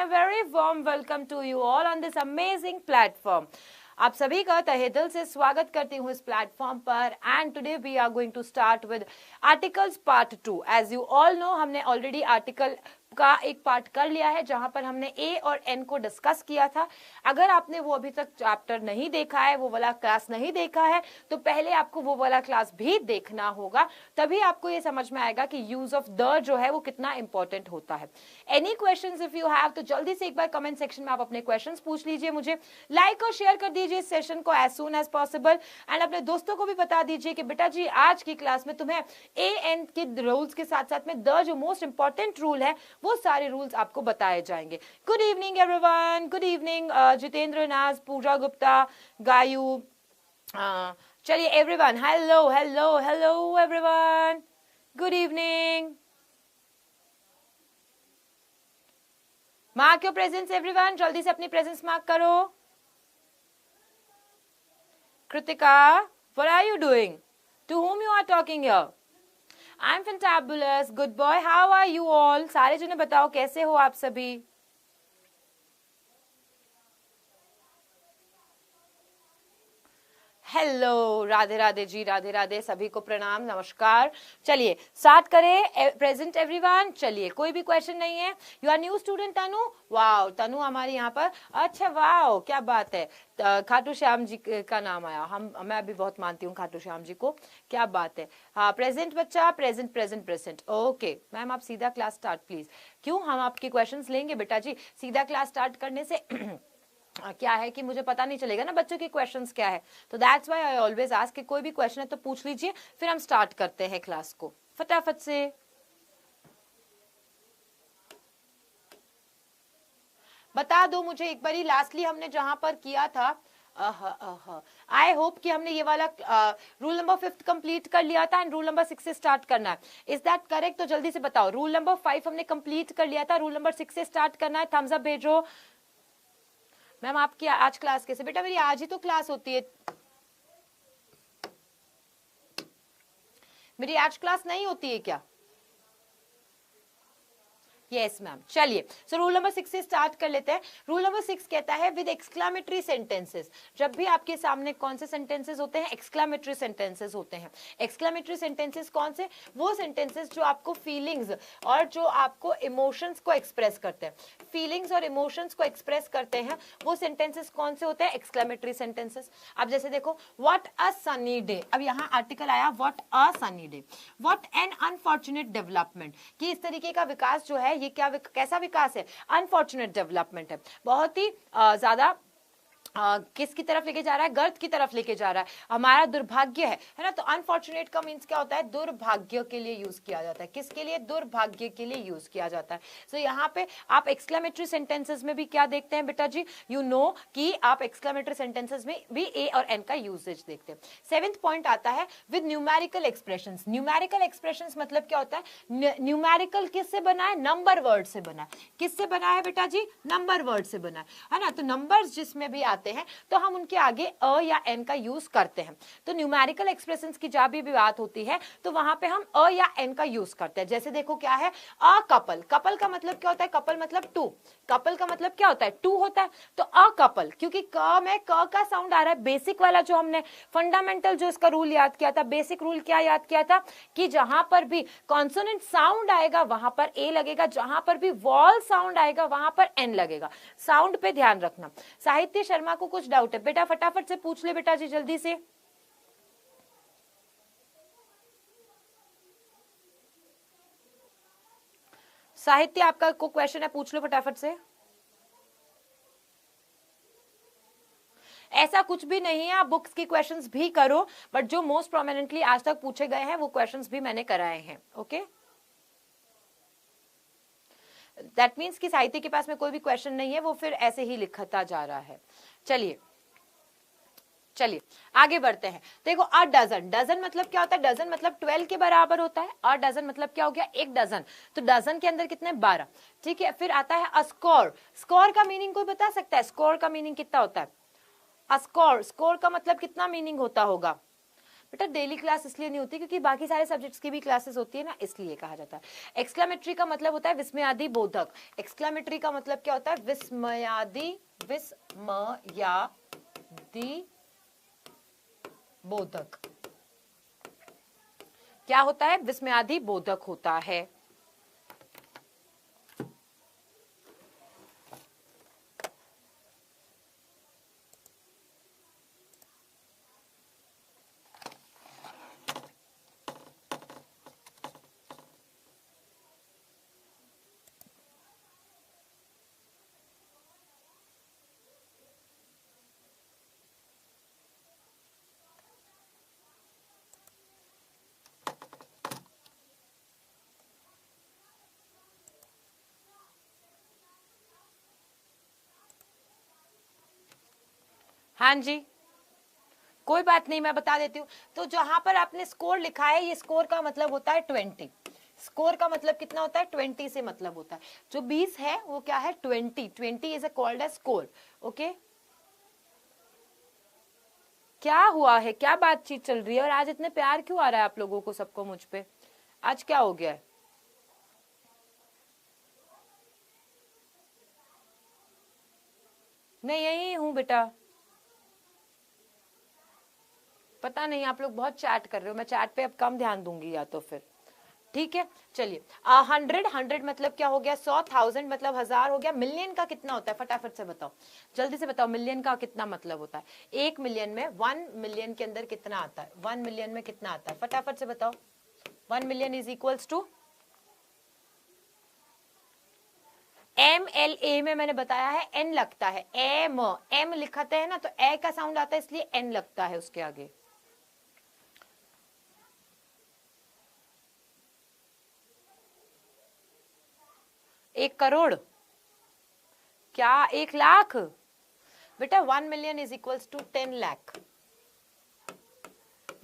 very warm welcome to you all on this amazing platform. आप सभी का तहे दिल से स्वागत करती हूँ इस प्लेटफॉर्म पर and today we are going to start with articles part 2. As you all know, हमने ऑलरेडी आर्टिकल का एक पार्ट कर लिया है जहां पर हमने ए और एन को डिस्कस किया था. अगर आपने वो अभी तक चैप्टर नहीं देखा है, वो वाला क्लास नहीं देखा है, तो पहले आपको वो वाला क्लास भी देखना होगा, तभी आपको ये समझ में आएगा कि यूज ऑफ द जो है वो कितना इंपॉर्टेंट होता है. Any questions if you have, तो जल्दी से एक बार कमेंट सेक्शन में आप अपने क्वेश्चंस पूछ लीजिए. मुझे लाइक और शेयर कर दीजिए इस सेशन को as soon as possible and अपने दोस्तों को भी बता दीजिए कि बेटा जी आज की क्लास में तुम्हें ए एन के रूल्स के साथ साथ में द जो मोस्ट इंपॉर्टेंट रूल है वो सारे रूल्स आपको बताए जाएंगे. Good evening everyone, good evening Jitendra, नाज, पूजा गुप्ता, गायू. चलिए everyone, hello hello hello everyone, good evening. Mark your presence everyone, जल्दी से अपनी प्रेजेंस मार्क करो. Kritika, what are you doing? To whom you are talking here? I'm fantabulous. Good boy. How are you all? सारे जने बताओ कैसे हो आप सभी. हेलो, राधे राधे जी, राधे राधे, सभी को प्रणाम, नमस्कार. चलिए स्टार्ट करें. Present everyone. चलिए, कोई भी क्वेश्चन नहीं है. You are new student Tanu. Wow, Tanu हमारी यहाँ पर. अच्छा वाओ, क्या बात है. खाटू श्याम जी का नाम आया. मैं भी बहुत मानती हूँ खाटू श्याम जी को. क्या बात है. हाँ, प्रेजेंट बच्चा, present present present. Okay ma'am, आप सीधा क्लास स्टार्ट प्लीज. क्यों, हम आपके क्वेश्चंस लेंगे बेटा जी. सीधा क्लास स्टार्ट करने से क्या है कि मुझे पता नहीं चलेगा ना बच्चों के क्वेश्चंस क्या है. तो that's why I always ask कि कोई भी क्वेश्चन है तो पूछ लीजिए, फिर हम स्टार्ट करते हैं क्लास को फटाफट से. बता दो मुझे एक बारी, लास्टली हमने जहां पर किया था, आई होप कि हमने ये वाला रूल नंबर 5 कंप्लीट कर लिया था एंड रूल नंबर 6 से स्टार्ट करना है. Is that correct? तो जल्दी से बताओ. रूल नंबर 5 हमने कंप्लीट कर लिया था, रूल नंबर 6 से स्टार्ट करना है. थम्स अप भेजो. मैम आपकी आज क्लास कैसे? बेटा मेरी आज ही तो क्लास होती है, मेरी आज क्लास नहीं होती है क्या? Yes ma'am. चलिए, सो रूल नंबर 6 से स्टार्ट कर लेते हैं. रूल नंबर 6 कहता है विद एक्सक्लामेटरी सेंटेंसेस. जब भी आपके सामने कौन से सेंटेंसेस होते हैं? एक्सक्लामेटरी सेंटेंसेस होते हैं. एक्सक्लामेटरी सेंटेंसेस कौन से? वो सेंटेंसेस जो आपको फीलिंग्स और जो आपको इमोशंस को एक्सप्रेस करते हैं. फीलिंग्स और इमोशंस को एक्सप्रेस करते हैं वो सेंटेंसेस कौन से होते हैं? Exclamatory sentences. अब जैसे देखो, व्हाट अ सनी डे. अब यहाँ आर्टिकल आया what a sunny day. What an unfortunate development, कि इस तरीके का विकास जो है ये क्या कैसा विकास है? अनफॉर्चुनेट डेवलपमेंट है. बहुत ही ज्यादा किसकी तरफ लेके जा रहा है? गर्त की तरफ लेके जा रहा है. हमारा दुर्भाग्य है ना. तो अनफॉर्चुनेट का मीन्स क्या होता है? दुर्भाग्य के लिए यूज किया जाता है. किसके लिए? दुर्भाग्य के लिए यूज किया जाता है. सो यहाँ पे आप एक्सक्लेमेटरी सेंटेंसेस में भी क्या देखते हैं बेटा जी? यू नो कि आप एक्सक्लेमेटरी सेंटेंसेस में भी ए और एन का यूजेज देखते हैं. 7th पॉइंट आता है with numerical expressions. Numerical expressions मतलब क्या होता है? न्यूमेरिकल किससे बना है? नंबर वर्ड से बना है. किससे बना है बेटा जी? नंबर वर्ड से बना है ना. तो नंबर्स जिसमें भी आते हैं तो हम उनके आगे अ या एन का यूज करते हैं. तो न्यूमेरिकल एक्सप्रेशंस की जब भी बात होती है तो वहां पे हम अ या एन का यूज करते हैं. जैसे देखो क्या है? A couple. कपल का मतलब क्या होता है? कपल मतलब टू. कपल का मतलब क्या होता है? टू होता है. तो अ कपल, क्योंकि क में क का साउंड आ रहा है. बेसिक वाला जो हमने फंडामेंटल जो इसका रूल याद किया था, बेसिक रूल क्या याद किया था? कि जहां पर भी कॉन्सोनेंट साउंड आएगा वहां पर ए लगेगा, जहां पर भी वॉल साउंड आएगा वहां पर एन लगेगा. साउंड पे ध्यान रखना. साहित्य शर्मा को कुछ डाउट है बेटा? फटाफट से पूछ ले बेटा जी, जल्दी से. साहित्य आपका को क्वेश्चन है, पूछ लो फटाफट से. ऐसा कुछ भी नहीं है, आप बुक्स की क्वेश्चंस भी करो, बट जो मोस्ट प्रोमिनेंटली आज तक पूछे गए हैं वो क्वेश्चंस भी मैंने कराए हैं. ओके, दैट मीन्स कि साहित्य के पास में कोई भी क्वेश्चन नहीं है, वो फिर ऐसे ही लिखता जा रहा है. चलिए चलिए आगे बढ़ते हैं. देखो अ डजन. डजन मतलब क्या होता है? डजन मतलब 12 के बराबर होता है. अ डजन मतलब क्या हो गया? एक डजन. तो डजन के अंदर कितने? 12. ठीक है. फिर आता है अ स्कोर. स्कोर का मीनिंग कोई बता सकता है? स्कोर का मीनिंग कितना होता है? A score. स्कोर का मतलब कितना मीनिंग होता होगा? बेटा डेली क्लास इसलिए नहीं होती क्योंकि बाकी सारे सब्जेक्ट्स की भी क्लासेस होती है ना, इसलिए कहा जाता है। एक्सक्लेमेटरी का मतलब होता है विस्मयादि बोधक। एक्सक्लेमेटरी का मतलब क्या होता है? विस्मयादि, विस्मयादि बोधक। क्या होता है? विस्मयादि बोधक होता है। हाँ जी, कोई बात नहीं, मैं बता देती हूँ। तो जहां पर आपने स्कोर लिखा है, ये स्कोर का मतलब होता है 20। स्कोर का मतलब कितना होता है? 20 से मतलब होता है। जो 20 है वो क्या है? 20। 20 is called as score. Okay, क्या हुआ है? क्या बातचीत चल रही है? और आज इतने प्यार क्यों आ रहा है आप लोगों को सबको मुझ पे? आज क्या हो गया है? मैं यही हूँ बेटा। पता नहीं, आप लोग बहुत चैट कर रहे हो। मैं चैट पे अब कम ध्यान दूंगी या तो फिर। ठीक है, चलिए। 100 मतलब क्या हो गया? 100। 1000 मतलब 1000 हो गया। मिलियन का कितना होता है? फटाफट से बताओ, जल्दी से बताओ। मिलियन का कितना मतलब होता है? 1 मिलियन में, 1 मिलियन के अंदर कितना आता है? 1 मिलियन में कितना आता है? फटाफट से बताओ। 1 million is equals to MLA में मैंने बताया है N लगता है। M लिखाते हैं ना, तो ए का साउंड आता है, इसलिए N लगता है उसके आगे। 1 करोड़? क्या 1 लाख? बेटा 1 million is equals to 10 lakh.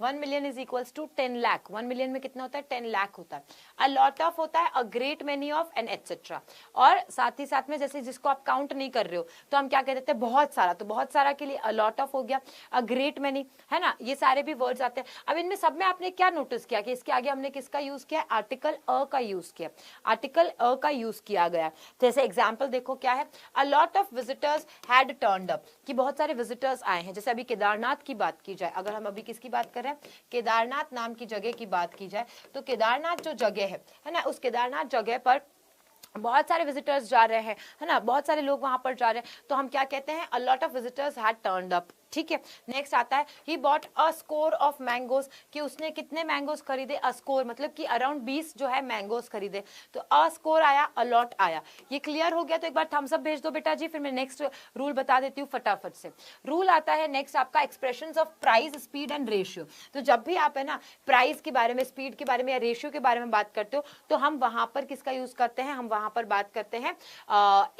1 million is equals to 10 lakh. 1 million में कितना होता है? 10 लाख होता है। अ लॉट ऑफ होता है a great many of and etcetera. और साथ ही साथ में जैसे जिसको आप काउंट नहीं कर रहे हो तो हम क्या कह देते हैं? बहुत सारा। तो बहुत सारा के लिए अ लॉट ऑफ हो गया, अ ग्रेट मेनी, है ना? ये सारे भी वर्ड्स आते हैं। अब इनमें सब में आपने क्या नोटिस किया कि इसके आगे हमने किसका यूज किया? आर्टिकल अ का यूज किया। आर्टिकल अ का यूज किया गया। जैसे एग्जाम्पल देखो क्या है? A lot of visitors had turned up, कि बहुत सारे विजिटर्स आए हैं। जैसे अभी केदारनाथ की बात की जाए, अगर हम अभी किसकी बात कर रहे हैं? केदारनाथ नाम की जगह की बात की जाए, तो केदारनाथ जो जगह है ना, उस केदारनाथ जगह पर बहुत सारे विजिटर्स जा रहे हैं, है ना? बहुत सारे लोग वहां पर जा रहे हैं, तो हम क्या कहते हैं? A lot of visitors had turned up. ठीक है, नेक्स्ट आता है he bought a score of mangoes, कि उसने कितने मैंगोज खरीदे? अ स्कोर मतलब कि अराउंड 20 जो है मैंगोज खरीदे। तो अ स्कोर आया, अ लॉट आया। ये क्लियर हो गया? तो एक बार थम्स अप भेज दो बेटा जी, फिर मैं नेक्स्ट रूल बता देती हूँ फटाफट से। रूल आता है नेक्स्ट आपका expressions of price, speed and ratio. तो जब भी आप, है ना, प्राइस के बारे में, स्पीड के बारे में या रेशियो के बारे में बात करते हो, तो हम वहां पर किसका यूज करते हैं? हम वहां पर बात करते हैं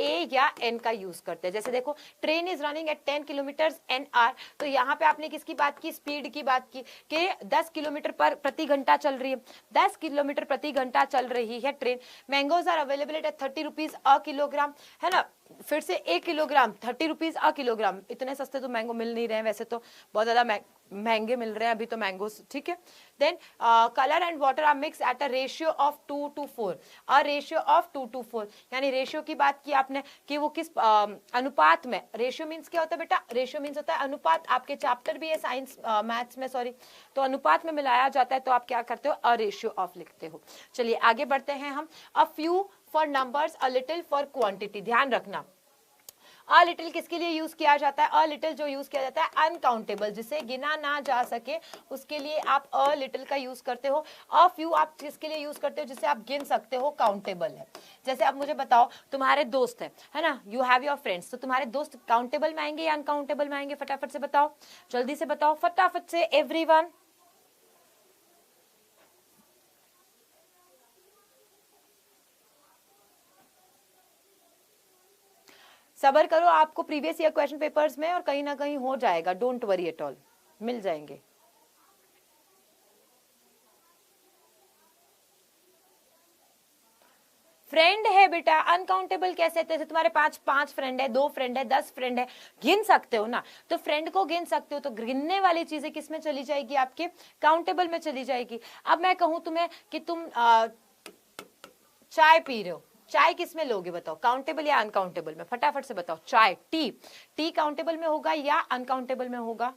ए या एन का यूज करते हैं। जैसे देखो, train is running at 10 kilometre an hour, तो यहाँ पे आपने किसकी बात की? स्पीड की बात की कि 10 किलोमीटर पर प्रति घंटा चल रही है। 10 किलोमीटर प्रति घंटा चल रही है train. Mangoes are available at 30 rupees a kilogram, है ना? फिर से 1 किलोग्राम 30 रुपीज अ किलोग्राम। इतने सस्ते तो मैंगो मिल नहीं रहे हैं वैसे, तो बहुत ज्यादा महंगे मिल रहे हैं अभी तो मैंगोस। ठीक है, then colour and water are mix at a ratio of 2:4। A ratio of 2:4, यानी रेशियो की बात की आपने कि वो किस अनुपात में। रेशियो मीन्स क्या होता है बेटा? रेशियो मीन्स होता है अनुपात। आपके चैप्टर भी है साइंस मैथ्स में, सॉरी। तो अनुपात में मिलाया जाता है, तो आप क्या करते हो? अ रेशियो ऑफ लिखते हो। चलिए आगे बढ़ते हैं हम। A few for numbers, a little for quantity. ध्यान रखना, अ लिटिल किसके लिए यूज किया जाता है? अ लिटिल जो यूज किया जाता है अनकाउंटेबल, जिसे गिना ना जा सके, उसके लिए आप अ लिटिल का यूज करते हो। अ फ्यू आप किसके लिए यूज करते हो? जिसे आप गिन सकते हो, काउंटेबल है। जैसे आप मुझे बताओ, तुम्हारे दोस्त है ना? यू हैव योर फ्रेंड्स, तो तुम्हारे दोस्त काउंटेबल में आएंगे या अनकाउंटेबल में आएंगे? फटाफट से बताओ, जल्दी से बताओ, फटाफट से एवरीवन। सबर करो, आपको प्रीवियस ईयर क्वेश्चन पेपर्स में और कहीं ना कहीं हो जाएगा, डोंट वरी एट ऑल, मिल जाएंगे। फ्रेंड है बेटा, अनकाउंटेबल कैसे? जैसे तुम्हारे पांच फ्रेंड है, 2 फ्रेंड है, 10 फ्रेंड है, गिन सकते हो ना, तो फ्रेंड को गिन सकते हो, तो गिनने वाली चीजें किस में चली जाएगी? आपके काउंटेबल में चली जाएगी। अब मैं कहूं तुम्हें कि तुम चाय पी रहे हो, चाय किस में लोगे बताओ, काउंटेबल या अनकाउंटेबल में? फटाफट से बताओ। चाय, टी काउंटेबल में होगा या अनकाउंटेबल में होगा?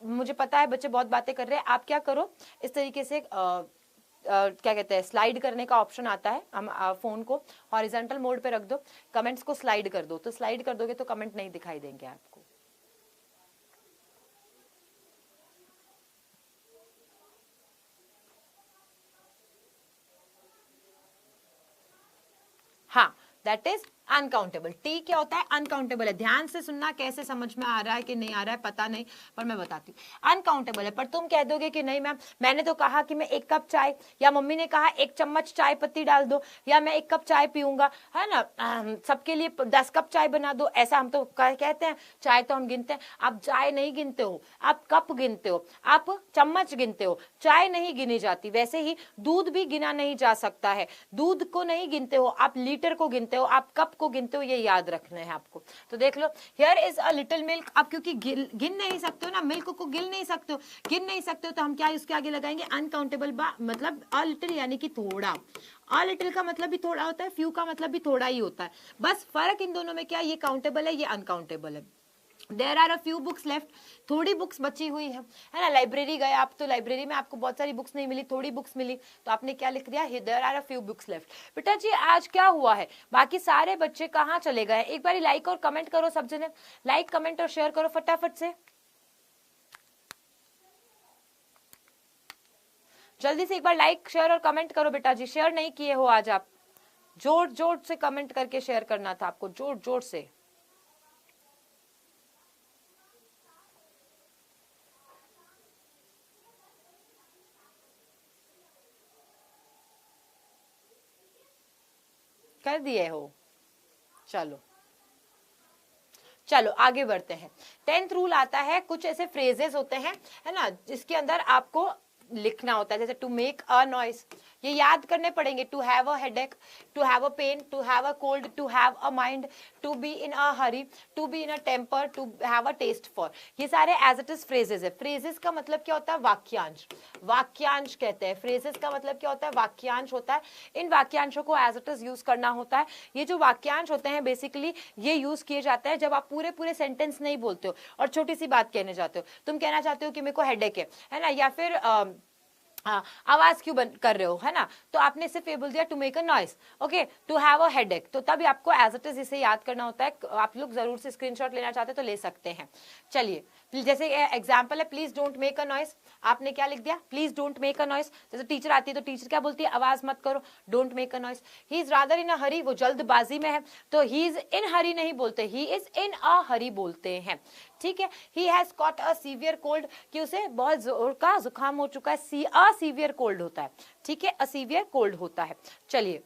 मुझे पता है बच्चे बहुत बातें कर रहे हैं, आप क्या करो इस तरीके से क्या कहते हैं, स्लाइड करने का ऑप्शन आता है, हम फोन को हॉरिजॉन्टल मोड पे रख दो, कमेंट्स को स्लाइड कर दो, तो स्लाइड कर दोगे तो कमेंट नहीं दिखाई देंगे आपको। हाँ, दैट इज अनकाउंटेबल। टी क्या होता है? अनकाउंटेबल है। ध्यान से सुनना, कैसे समझ में आ रहा है कि नहीं आ रहा है पता नहीं, पर मैं बताती हूँ। अनकाउंटेबल है, पर तुम कह दोगे कि नहीं मैम, मैंने तो कहा कि मैं 1 कप चाय, या मम्मी ने कहा 1 चम्मच चाय पत्ती डाल दो, या मैं 1 कप चाय पीऊंगा, है ना, सबके लिए 10 कप चाय बना दो, ऐसा हम तो कहते हैं। चाय तो हम गिनते हैं, आप चाय नहीं गिनते हो, आप कप गिनते हो, आप चम्मच गिनते हो, चाय नहीं गिनी जाती। वैसे ही दूध भी गिना नहीं जा सकता है, दूध को नहीं गिनते हो आप, लीटर को गिनते हो, आप कप को गिनते हो, ये याद रखना है आपको। तो देख लो, here is a little milk. आप क्योंकि गिन नहीं सकते हो ना, मिल्क को गिन नहीं सकते हो, तो हम क्या इसके आगे लगाएंगे? अनकाउंटेबल, मतलब अ लिटिल यानी कि थोड़ा। अ लिटिल का मतलब भी थोड़ा होता है, फ्यू का मतलब भी थोड़ा ही होता है, बस फर्क इन दोनों में क्या, ये काउंटेबल है, ये अनकाउंटेबल है। There are a few books left, थोड़ी बुक्स बची हुई है ना। लाइब्रेरी गए आप, तो लाइब्रेरी में आपको बहुत सारी बुक्स नहीं मिली, थोड़ी बुक्स मिली, तो आपने क्या लिख दिया? There are a few books left. बेटा जी आज क्या हुआ है, बाकी सारे बच्चे कहाँ चले गए? एक बार लाइक और कमेंट करो सब जने, लाइक कमेंट और शेयर करो फटाफट से, जल्दी से एक बार लाइक शेयर और कमेंट करो। बेटा जी शेयर नहीं किए हो आज आप, जोर जोर से कमेंट करके शेयर करना था आपको, जोर जोर से। कर दिए हो? चलो चलो आगे बढ़ते हैं। 10th रूल आता है, कुछ ऐसे फ्रेजेस होते हैं, है ना, जिसके अंदर आपको लिखना होता है, जैसे टू मेक अ नॉइस, ये याद करने पड़ेंगे। To have a headache, to have a pain, to have a cold, to have a mind, to be in a hurry, to be in a temper, to have a taste for, ये सारे as it is phrases है। Phrases का मतलब क्या होता है? वाक्यांश, वाक्यांश कहते हैं। फ्रेजेस का मतलब क्या होता है? वाक्यांश होता है। इन वाक्यांशों को एज इट इज यूज करना होता है। ये जो वाक्यांश होते हैं बेसिकली ये यूज किए जाते हैं जब आप पूरे पूरे सेंटेंस नहीं बोलते हो और छोटी सी बात कहने जाते हो। तुम कहना चाहते हो कि मेरे को हेडेक है ना, या फिर आवाज क्यों बंद कर रहे हो, है ना, तो आपने सिर्फ ये बोल दिया to make a noise, okay, to have a headache, तो तभी आपको एज इट इज इसे याद करना होता है। आप लोग जरूर से स्क्रीनशॉट लेना चाहते हो तो ले सकते हैं। चलिए जैसे एग्जांपल है, please don't make a noise, आपने क्या लिख दिया? Please don't make a noise. जैसे टीचर आती है तो टीचर क्या बोलती है? आवाज मत करो, don't make a noise. He is rather in a hurry, वो जल्दबाजी में है, तो ही इज इन हरी नहीं बोलते, ही इज इन अ हरी बोलते हैं, ठीक है। He has caught a severe cold, कि उसे बहुत जोर का जुकाम हो चुका है, अ सीवियर कोल्ड होता है, ठीक है, अ सीवियर कोल्ड होता है। चलिए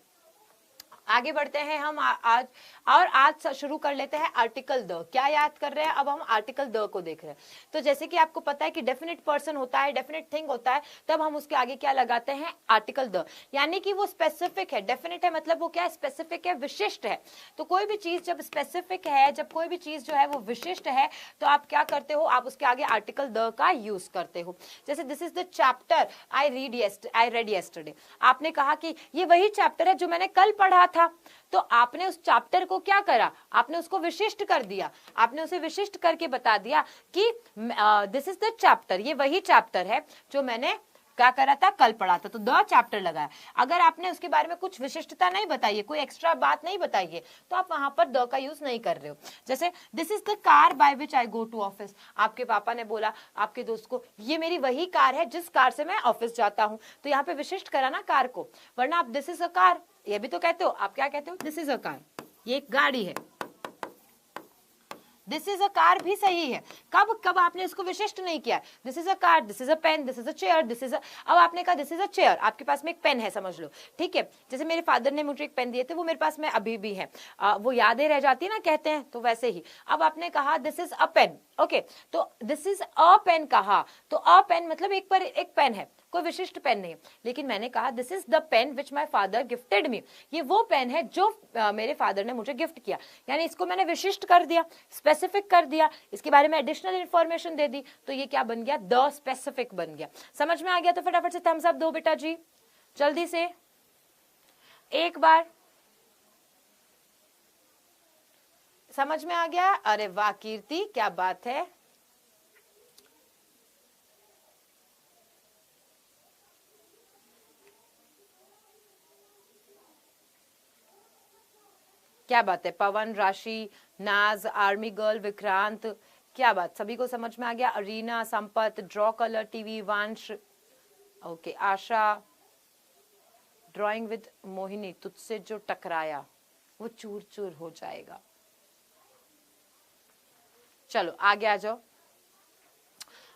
आगे बढ़ते हैं हम आज, और आज शुरू कर लेते हैं आर्टिकल द। क्या याद कर रहे हैं? अब हम आर्टिकल द को देख रहे हैं। तो जैसे कि आपको पता है कि डेफिनेट पर्सन होता है, डेफिनेट थिंग होता है, तब हम उसके आगे क्या लगाते हैं? आर्टिकल द, यानी कि वो स्पेसिफिक है। डेफिनेट है मतलब वो क्या है? स्पेसिफिक है, विशिष्ट है। तो कोई भी चीज जब स्पेसिफिक है, जब कोई भी चीज जो है वो विशिष्ट है, तो आप क्या करते हो? आप उसके आगे आर्टिकल द का यूज करते हो। जैसे this is the chapter I read yesterday, आपने कहा कि ये वही चैप्टर है जो मैंने कल पढ़ा था, तो आपने उस चैप्टर को क्या करा? आपने उसको विशिष्ट कर दिया, आपने उसे विशिष्ट करके बता दिया कि दिस इज द चैप्टर, ये वही चैप्टर है जो मैंने क्या करा था? कल पढ़ा था, तो द चैप्टर लगाया। अगर आपने उसके बारे में कुछ विशिष्टता नहीं बताई है, कोई एक्स्ट्रा बात नहीं बताई है, तो आप वहां पर द का यूज नहीं कर रहे हो। जैसे this is the car by which I go to office, आपके पापा ने बोला आपके दोस्त को ये मेरी वही कार है जिस कार से मैं ऑफिस जाता हूं, तो यहाँ पे विशिष्ट करा ना कार को, वरना आप दिस इज अ कार ये भी तो कहते हो। आप क्या कहते हो? दिस इज अ कार, ये एक गाड़ी है। दिस इज अ कार भी सही है, कब कब आपने इसको विशिष्ट नहीं किया। This is a car, this is a pen, this is a chair, this is a, अब आपने कहा दिस इज अ चेयर, आपके पास में एक पेन है समझ लो, ठीक है। जैसे मेरे फादर ने मुझे एक पेन दिए थे, वो मेरे पास में अभी भी है, वो यादें रह जाती है ना कहते हैं, तो वैसे ही अब आपने कहा this is a pen, okay तो दिस इज अ पेन कहा, तो अ पेन मतलब एक पर एक पेन है, कोई विशिष्ट पेन नहीं है। लेकिन मैंने कहा this is the pen which my father gifted me, ये वो पेन है जो मेरे फादर ने मुझे गिफ्ट किया, यानी इसको मैंने विशिष्ट कर दिया, स्पेसिफिक कर दिया, इसके बारे में एडिशनल इंफॉर्मेशन दे दी, तो ये क्या बन गया, द स्पेसिफिक बन गया। समझ में आ गया? तो फटाफट से थम्स अप दो बेटा जी, जल्दी से एक बार। समझ में आ गया? अरे वाह कीर्ति, क्या बात है। क्या बात है। पवन, राशि, नाज, आर्मी गर्ल, विक्रांत, क्या बात, सभी को समझ में आ गया। Arina, Sampat, draw colour TV, Vansh, okay, Asha, drawing with Mohini, तुझसे जो टकराया वो चूर चूर हो जाएगा। चलो आगे आ जाओ,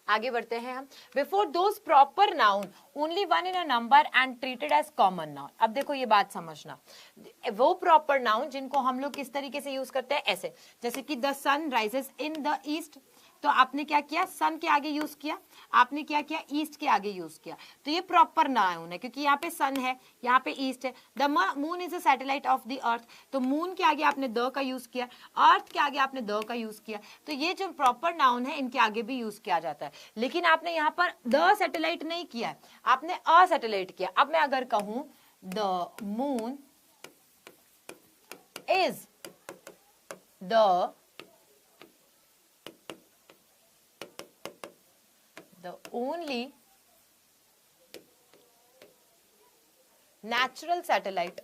आगे बढ़ते हैं हम। Before those proper noun only one in a number and treated as common noun. अब देखो ये बात समझना, वो प्रॉपर नाउन जिनको हम लोग किस तरीके से यूज करते हैं, ऐसे जैसे कि the sun rises in the east, तो आपने क्या किया, सन के आगे यूज किया, आपने क्या किया, ईस्ट के आगे यूज किया, तो ये प्रॉपर नाउन है क्योंकि यहाँ पे सन है, यहाँ पे ईस्ट है। The moon is a satellite of the earth, तो मून के आगे आपने द का यूज किया, अर्थ के आगे आपने द का यूज किया, तो ये जो प्रॉपर नाउन है इनके आगे भी यूज किया जाता है। लेकिन आपने यहाँ पर द सैटेलाइट नहीं किया है, आपने अ सैटेलाइट किया। अब मैं अगर कहूं the moon is the only natural satellite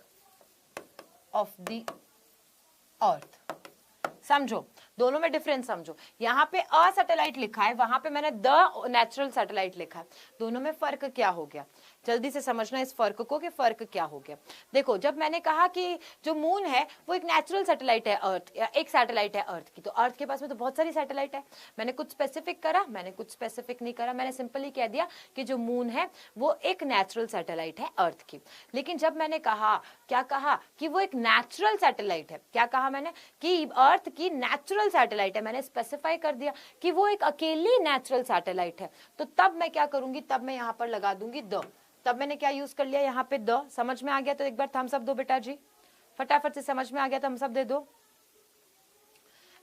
of the earth। समझो, दोनों में डिफरेंस समझो, यहाँ पे अ सैटेलाइट लिखा है, वहां पे मैंने द नेचुरल सैटेलाइट लिखा है, दोनों में फर्क क्या हो गया, जल्दी से समझना इस फर्क को कि फर्क क्या हो गया। देखो जब मैंने कहा कि जो मून है वो एक नेचुरल सैटेलाइट है अर्थ, या एक सैटेलाइट है अर्थ की, तो अर्थ के पास में तो बहुत सारी सैटेलाइट है, मैंने कुछ स्पेसिफिक करा, मैंने कुछ स्पेसिफिक नहीं करा, मैंने सिंपली कह दिया कि जो मून है वो एक नेचुरल सैटेलाइट है अर्थ की। लेकिन जब मैंने कहा, क्या कहा कि वो एक नेचुरल सैटेलाइट है, क्या कहा मैंने कि अर्थ की नेचुरल सैटेलाइट है, मैंने स्पेसिफाई कर दिया कि वो एक अकेली नेचुरल सैटेलाइट है, तो तब मैं क्या करूंगी, तब मैं यहाँ पर लगा दूंगी द, तब मैंने क्या यूज कर लिया यहाँ पे द। समझ में आ गया? तो एक बार थम्स अप दो बेटा जी, फटाफट से समझ में आ गया, थम्स अप दे दो,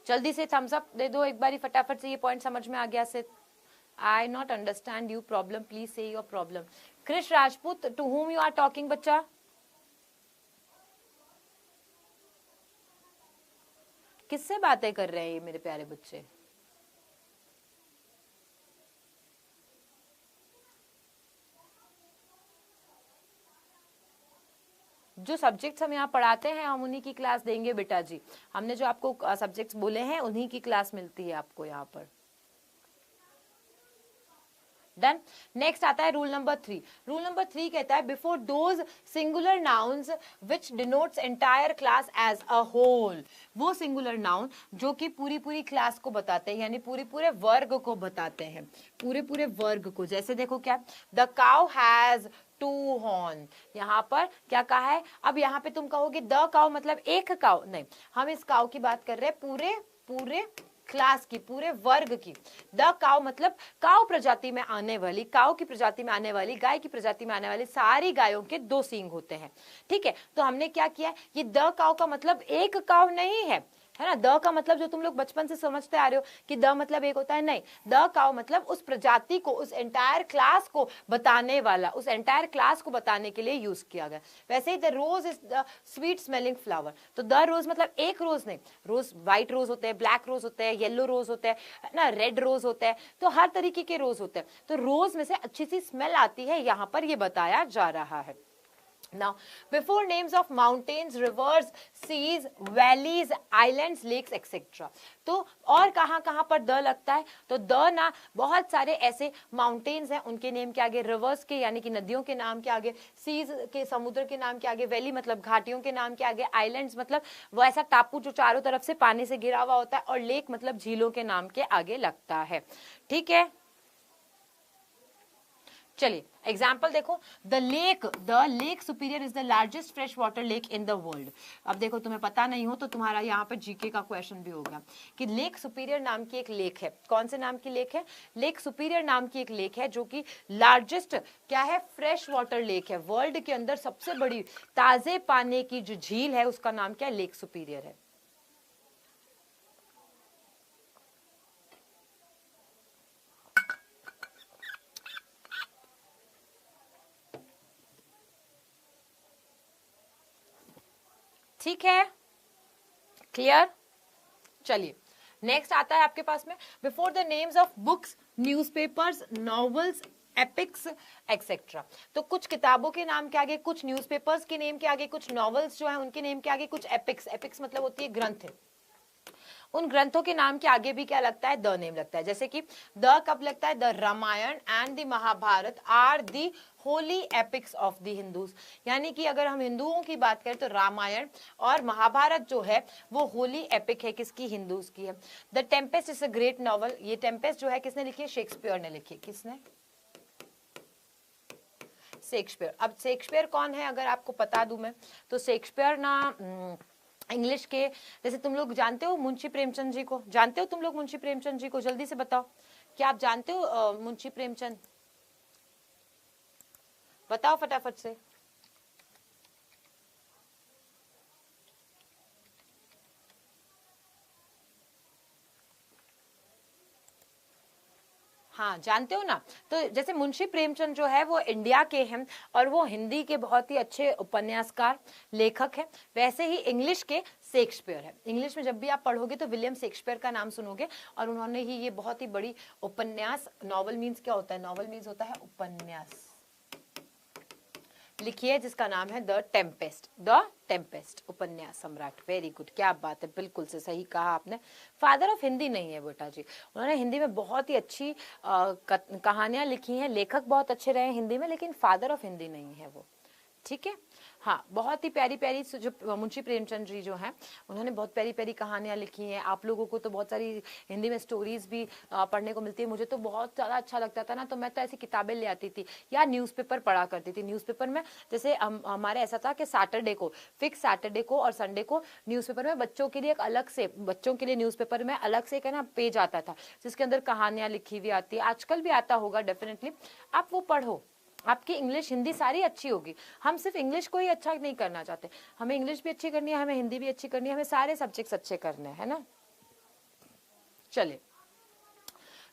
जल्दी से थम्स अप दे दो एक बारी फटाफट से, ये पॉइंट समझ में आ गया से। I not understand you problem, please say your problem. Krish Rajput, to whom you are talking बच्चा? किससे बातें कर रहे हैं ये मेरे प्यारे बच्चे? जो सब्जेक्ट्स हम यहाँ पढ़ाते हैं हम उन्हीं की क्लास देंगे बेटा जी, हमने जो आपको सब्जेक्ट्स बोले हैं उन्हीं की क्लास मिलती है आपको यहाँ पर। डन। नेक्स्ट आता है रूल नंबर 3। रूल नंबर 3 कहता है before those singular nouns which denotes entire class as a whole, वो सिंगुलर नाउन जो कि पूरी पूरी क्लास को बताते हैं, यानी पूरे पूरे वर्ग को बताते हैं, पूरे पूरे वर्ग को। जैसे देखो क्या, द काउ हैज 2 हॉर्न, यहाँ पर क्या कहा है, अब यहाँ पे तुम कहोगे द काउ मतलब एक काउ, नहीं, हम इस काउ की बात कर रहे हैं पूरे पूरे क्लास की, पूरे वर्ग की। द काउ मतलब काउ प्रजाति में आने वाली, काउ की प्रजाति में आने वाली, गाय की प्रजाति में आने वाली सारी गायों के 2 सींग होते हैं, ठीक है। तो हमने क्या किया, ये द काउ का मतलब एक काउ नहीं है, है ना। द का मतलब जो तुम लोग बचपन से समझते आ रहे हो कि द मतलब एक होता है, नहीं, द काउ मतलब उस प्रजाति को, उस एंटायर क्लास को बताने वाला, उस एंटायर क्लास को बताने के लिए यूज किया गया। वैसे ही the rose is the sweet smelling flower, तो द रोज मतलब एक रोज नहीं, रोज व्हाइट रोज होते हैं, ब्लैक रोज होते हैं, येलो रोज होते हैं, है ना, रेड रोज होते हैं, तो हर तरीके के रोज होते हैं, तो रोज में से अच्छी सी स्मेल आती है, यहाँ पर ये बताया जा रहा है। Now, before names of mountains, rivers, seas, valleys, islands, lakes, etc. तो और कहाँ कहाँ पर द लगता है, तो द ना बहुत सारे ऐसे माउंटेन्स हैं उनके नेम के आगे, रिवर्स के यानी कि नदियों के नाम के आगे, सीज के समुद्र के नाम के आगे, वैली मतलब घाटियों के नाम के आगे, आइलैंड्स मतलब वो ऐसा टापू जो चारों तरफ से पानी से घिरा हुआ होता है, और लेक मतलब झीलों के नाम के आगे लगता है, ठीक है। चलिए एग्जाम्पल देखो, the lake superior is the largest fresh water lake in the world. अब देखो तुम्हें पता नहीं हो तो तुम्हारा यहाँ पे जीके का क्वेश्चन भी होगा कि लेक सुपीरियर नाम की एक लेक है। कौन से नाम की लेक है? लेक सुपीरियर नाम की एक लेक है जो कि लार्जेस्ट क्या है? फ्रेश वाटर लेक है। वर्ल्ड के अंदर सबसे बड़ी ताजे पानी की जो झील है उसका नाम क्या है? लेक सुपीरियर है। ठीक है, क्लियर? चलिए नेक्स्ट आता है आपके पास में, before the names of books, newspapers, novels, epics etcetera. तो कुछ किताबों के नाम के आगे, कुछ न्यूज़पेपर्स के नेम के आगे, कुछ नॉवेल्स जो है उनके नेम के आगे, कुछ एपिक्स, एपिक्स मतलब होती है ग्रंथ, उन ग्रंथों के नाम के आगे भी क्या लगता है? द नेम लगता है। जैसे कि द कब लगता है? The Ramayan and the Mahabharat are the holy epics of the Hindus. यानी कि अगर हम हिंदुओं की बात करें तो रामायण और महाभारत जो है वो होली एपिक है, किसकी? हिंदूज की है। The Tempest is a great novel. ये टेम्पेस्ट जो है किसने लिखी है? शेक्सपियर ने लिखी है। किसने? शेक्सपियर। अब शेक्सपियर कौन है अगर आपको बता दूं मैं तो शेक्सपियर ना इंग्लिश के, जैसे तुम लोग जानते हो मुंशी प्रेमचंद जी को, जानते हो तुम लोग मुंशी प्रेमचंद जी को? जल्दी से बताओ, क्या आप जानते हो मुंशी प्रेमचंद? बताओ फटाफट से। हाँ जानते हो ना। तो जैसे मुंशी प्रेमचंद जो है वो इंडिया के हैं और वो हिंदी के बहुत ही अच्छे उपन्यासकार लेखक हैं। वैसे ही इंग्लिश के शेक्सपियर है। इंग्लिश में जब भी आप पढ़ोगे तो विलियम शेक्सपियर का नाम सुनोगे और उन्होंने ही ये बहुत ही बड़ी उपन्यास, नॉवल मीन्स क्या होता है? नॉवल मीन्स होता है उपन्यास, लिखिए जिसका नाम है द टेम्पेस्ट। द टेम्पेस्ट उपन्यास सम्राट। वेरी गुड, क्या बात है, बिल्कुल से सही कहा आपने। फादर ऑफ हिंदी नहीं है बेटा जी, उन्होंने हिंदी में बहुत ही अच्छी कहानियां लिखी हैं, लेखक बहुत अच्छे रहे हिंदी में, लेकिन फादर ऑफ हिंदी नहीं है वो। ठीक है, हाँ बहुत ही प्यारी प्यारी जो मुंशी प्रेमचंद जी जो हैं उन्होंने बहुत प्यारी प्यारी कहानियां लिखी हैं। आप लोगों को तो बहुत सारी हिंदी में स्टोरीज भी पढ़ने को मिलती है। मुझे तो बहुत ज़्यादा अच्छा लगता था ना, तो मैं तो ऐसी किताबें ले आती थी या न्यूज़पेपर पढ़ा करती थी। न्यूज़पेपर में जैसे हमारे ऐसा था कि सैटरडे को, फिक्स सैटरडे को और संडे को न्यूज़पेपर में बच्चों के लिए एक अलग से, बच्चों के लिए न्यूज़पेपर में अलग से एक है ना पेज आता था जिसके अंदर कहानियां लिखी हुई आती है। आजकल भी आता होगा डेफिनेटली, आप वो पढ़ो, आपकी इंग्लिश हिंदी सारी अच्छी होगी। हम सिर्फ इंग्लिश को ही अच्छा नहीं करना चाहते, हमें इंग्लिश भी अच्छी करनी है, हमें हिंदी भी अच्छी करनी है, हमें सारे सब्जेक्ट्स अच्छे करने हैं ना। चलिए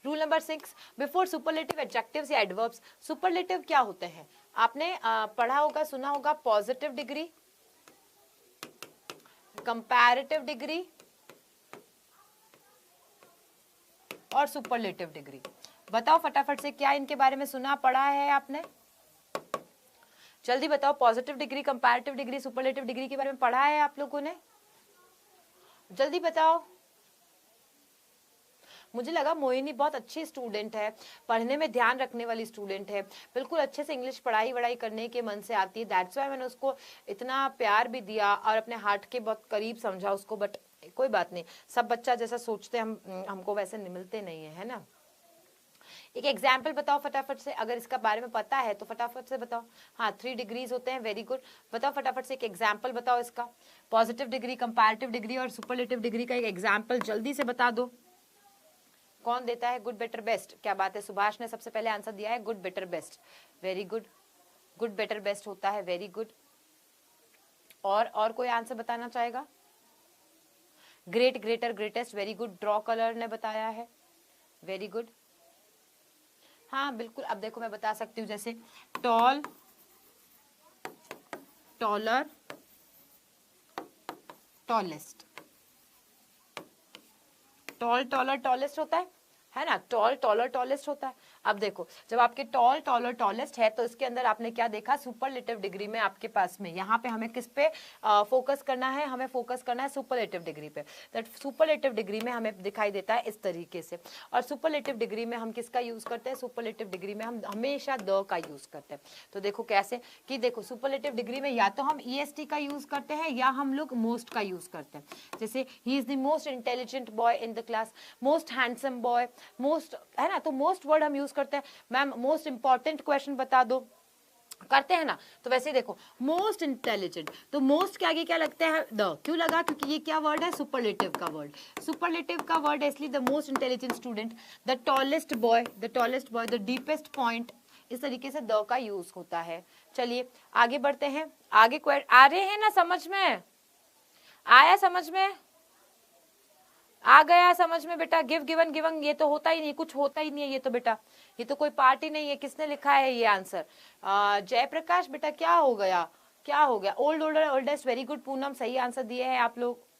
rule number 6, before superlative adjectives या एडवर्ब्स। सुपरलेटिव क्या होते हैं? आपने पढ़ा होगा, सुना होगा, पॉजिटिव डिग्री, कंपैरेटिव डिग्री और सुपरलेटिव डिग्री। बताओ फटाफट से, क्या इनके बारे में सुना पढ़ा है आपने? जल्दी बताओ, positive degree, comparative degree, superlative degree के बारे में पढ़ा है आप लोगों ने? जल्दी बताओ। मुझे लगा मोहिनी बहुत अच्छी स्टूडेंट है, पढ़ने में ध्यान रखने वाली स्टूडेंट है, बिल्कुल अच्छे से इंग्लिश पढ़ाई वढ़ाई करने के मन से आती है। दैट्स व्हाई मैंने उसको इतना प्यार भी दिया और अपने हार्ट के बहुत करीब समझा उसको। बट कोई बात नहीं, सब बच्चा जैसा सोचते हमको वैसे मिलते नहीं है ना। एक एग्जाम्पल बताओ फटाफट से, अगर इसका बारे में पता है तो फटाफट से बताओ। हाँ 3 डिग्रीज होते हैं, वेरी गुड। बताओ फटाफट से एक एग्जाम्पल बताओ इसका, पॉजिटिव डिग्री, कंपैरेटिव डिग्री और सुपरलेटिव डिग्री का एक एग्जाम्पल जल्दी से बता दो। कौन देता है? Good better best. क्या बात है, सुभाष ने सबसे पहले आंसर दिया है good better best. Very good, good better best होता है, वेरी गुड। और कोई आंसर बताना चाहेगा? Great, greater, greatest, very good. Draw colour ने बताया है, वेरी गुड। हाँ बिल्कुल, अब देखो मैं बता सकती हूँ, जैसे tall, taller, tallest. Tall, taller, tallest होता है ना, टॉल, टॉलर, टॉलेस्ट होता है। अब देखो जब आपके टॉल, टॉलर, टॉलेस्ट है तो इसके अंदर आपने क्या देखा? सुपरलेटिव डिग्री में आपके पास में यहाँ पे हमें किस पे फोकस करना है? हमें फोकस करना है सुपरलेटिव डिग्री पे। दैट सुपरलेटिव डिग्री में हमें दिखाई देता है इस तरीके से। और सुपरलेटिव डिग्री में हम किसका यूज करते हैं? सुपरलेटिव डिग्री में हम हमेशा द का यूज करते हैं। तो देखो कैसे कि देखो सुपरलेटिव डिग्री में या तो हम EST का यूज करते हैं या हम लोग मोस्ट का यूज करते हैं। जैसे he is the most intelligent boy in the class, most handsome boy, most, है ना, तो मोस्ट वर्ड हम यूज करते हैं। मैम मोस्ट इंपॉर्टेंट क्वेश्चन बता दो, करते हैं ना। तो वैसे देखो मोस्ट इंटेलिजेंट, तो मोस्ट के आगे क्या लगता है द, क्यों लगा, क्योंकि ये क्या वर्ड है, सुपरलेटिव का वर्ड, सुपरलेटिव का वर्ड है, इसलिए the most intelligent student, the tallest boy, the deepest point, इस तरीके से द का यूज होता है। चलिए आगे बढ़ते हैं, आगे आ रहे हैं ना, समझ में आया, समझ में आ गया, समझ में बेटा। गिव गिवन गिवन ये तो होता ही नहीं, कुछ होता ही नहीं है ये तो बेटा, ये तो कोई पार्ट ही नहीं है। किसने लिखा है ये आंसर, जयप्रकाश बेटा, क्या हो गया, क्या हो गया, old older oldest, very good Poonam, सही आंसर दिए हैं आप लोग।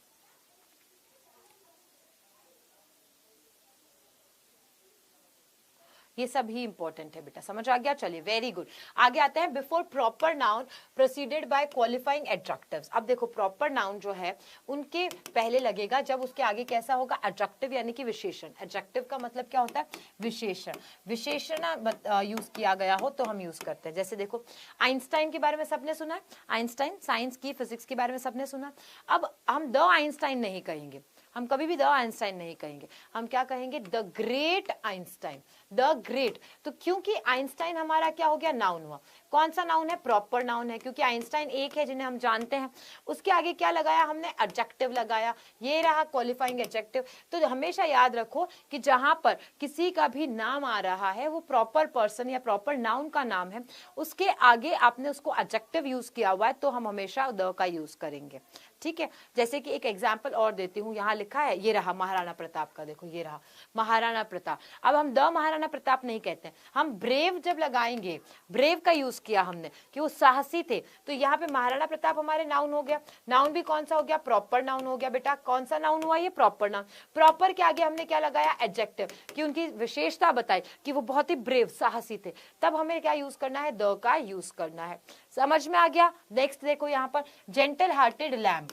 ये सब ही इंपॉर्टेंट है बेटा, समझ आ गया। चलिए वेरी गुड, आगे आते हैं। Before proper noun proceeded by qualifying adjectives. अब देखो प्रॉपर नाउन जो है उनके पहले लगेगा जब उसके आगे कैसा होगा, एडजेक्टिव यानी कि विशेषण। एडजेक्टिव का मतलब क्या होता है, विशेषण, विशेषण यूज किया गया हो तो हम यूज करते हैं। जैसे देखो आइंस्टाइन के बारे में सबने सुना है, आइंस्टाइन साइंस की फिजिक्स के बारे में सबने सुना। अब हम द आइंस्टाइन नहीं कहेंगे, हम कभी भी द आइंस्टाइन नहीं कहेंगे, हम क्या कहेंगे, the great Einstein, the great. तो क्योंकि आइंस्टाइन हमारा क्या हो गया, नाउन हुआ। कौन सा नाउन है, प्रॉपर नाउन है, क्योंकि आइंस्टाइन एक है जिन्हें हम जानते हैं। उसके आगे क्या लगाया हमने, एडजेक्टिव लगाया, ये रहा क्वालिफाइंग एडजेक्टिव। तो हमेशा याद रखो कि जहां पर किसी का भी नाम आ रहा है वो प्रॉपर पर्सन या प्रॉपर नाउन का नाम है, उसके आगे आपने उसको एडजेक्टिव यूज किया हुआ है तो हम हमेशा द का यूज करेंगे। ठीक है, जैसे कि एक एग्जाम्पल और देती हूँ, यहाँ लिखा है, ये रहा महाराणा प्रताप का, देखो ये रहा महाराणा प्रताप। अब हम द महाराणा प्रताप नहीं कहते हैं, हम ब्रेव जब लगाएंगे, ब्रेव का यूज किया हमने कि वो साहसी थे, तो यहाँ पे महाराणा प्रताप हमारे नाउन हो गया। नाउन भी कौन सा हो गया, प्रॉपर नाउन हो गया बेटा। कौन सा नाउन हुआ ये, प्रॉपर नाउन। प्रॉपर के आगे हमने क्या लगाया, एडजेक्टिव, कि उनकी विशेषता बताई कि वो बहुत ही ब्रेव साहसी थे, तब हमें क्या यूज करना है, द का यूज करना है। समझ में आ गया। नेक्स्ट देखो यहाँ पर, gentle hearted lamb.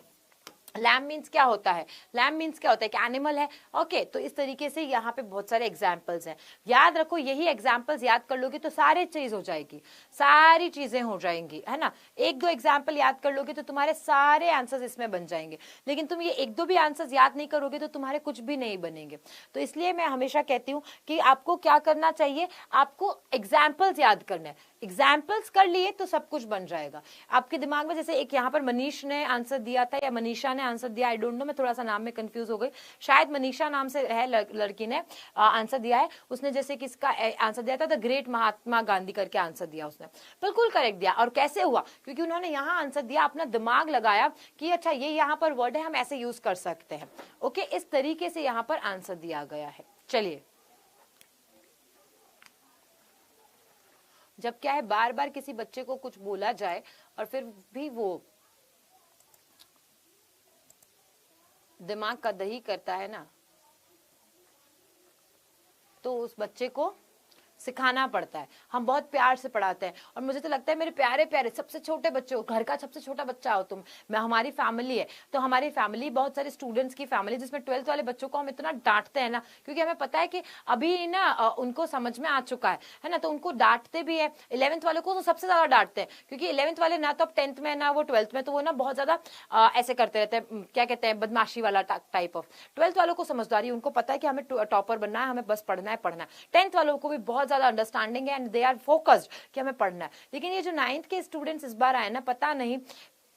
Lamb means क्या होता है, लैम्ब मीन्स क्या होता है कि एनिमल है। ओके, तो इस तरीके से यहाँ पे बहुत सारे एग्जाम्पल्स हैं, याद रखो, यही एग्जाम्पल्स याद कर लोगे तो सारी चीज हो जाएगी, सारी चीजें हो जाएंगी, है ना। एक दो एग्जाम्पल याद कर लोगे तो तुम्हारे सारे आंसर्स इसमें बन जाएंगे, लेकिन तुम ये एक दो भी आंसर्स याद नहीं करोगे तो तुम्हारे कुछ भी नहीं बनेंगे। तो इसलिए मैं हमेशा कहती हूँ कि आपको क्या करना चाहिए, आपको एग्जाम्पल्स याद करना है। एग्जाम्पल्स कर लिए तो सब कुछ बन जाएगा आपके दिमाग में। जैसे एक यहाँ पर मनीष ने आंसर दिया था या मनीषा ने आंसर दिया, आई डोंट नो, मैं थोड़ा सा नाम में कंफ्यूज हो गई, शायद मनीषा नाम से है लड़की ने आंसर दिया है। उसने जैसे कि इसका आंसर दिया था द ग्रेट महात्मा गांधी करके आंसर दिया उसने, बिल्कुल करेक्ट दिया। और कैसे हुआ, क्योंकि उन्होंने यहाँ आंसर दिया, अपना दिमाग लगाया कि अच्छा ये यहाँ पर वर्ड है, हम ऐसे यूज कर सकते हैं। ओके, इस तरीके से यहाँ पर आंसर दिया गया है। चलिए, जब क्या है, बार बार किसी बच्चे को कुछ बोला जाए और फिर भी वो दिमाग का दही करता है ना, तो उस बच्चे को सिखाना पड़ता है। हम बहुत प्यार से पढ़ाते हैं, और मुझे तो लगता है मेरे प्यारे प्यारे सबसे छोटे बच्चे हो, घर का सबसे छोटा बच्चा हो तुम, मैं, हमारी फैमिली है, तो हमारी फैमिली बहुत सारे स्टूडेंट्स की फैमिली, जिसमें 12th वाले बच्चों को हम इतना डांटते हैं ना, क्योंकि हमें पता है कि अभी ना उनको समझ में आ चुका है ना, तो उनको डांटते भी है। 11th वाले को तो सबसे ज्यादा डांटते हैं, क्योंकि 11th वाले ना तो अब 10th में ना वो 12th में, तो वो ना बहुत ज्यादा ऐसे करते रहते हैं, क्या कहते हैं, बदमाशी वाला टाइप ऑफ। 12th वालों को समझदारी, उनको पता है कि हमें टॉपर बनना है, हमें बस पढ़ना है पढ़ना है। 10th वालों को भी बहुत ज्यादा अंडरस्टैंडिंग है एंड दे आर फोकस्ड कि हमें पढ़ना है। लेकिन ये जो 9th के स्टूडेंट्स इस बार आए ना, पता नहीं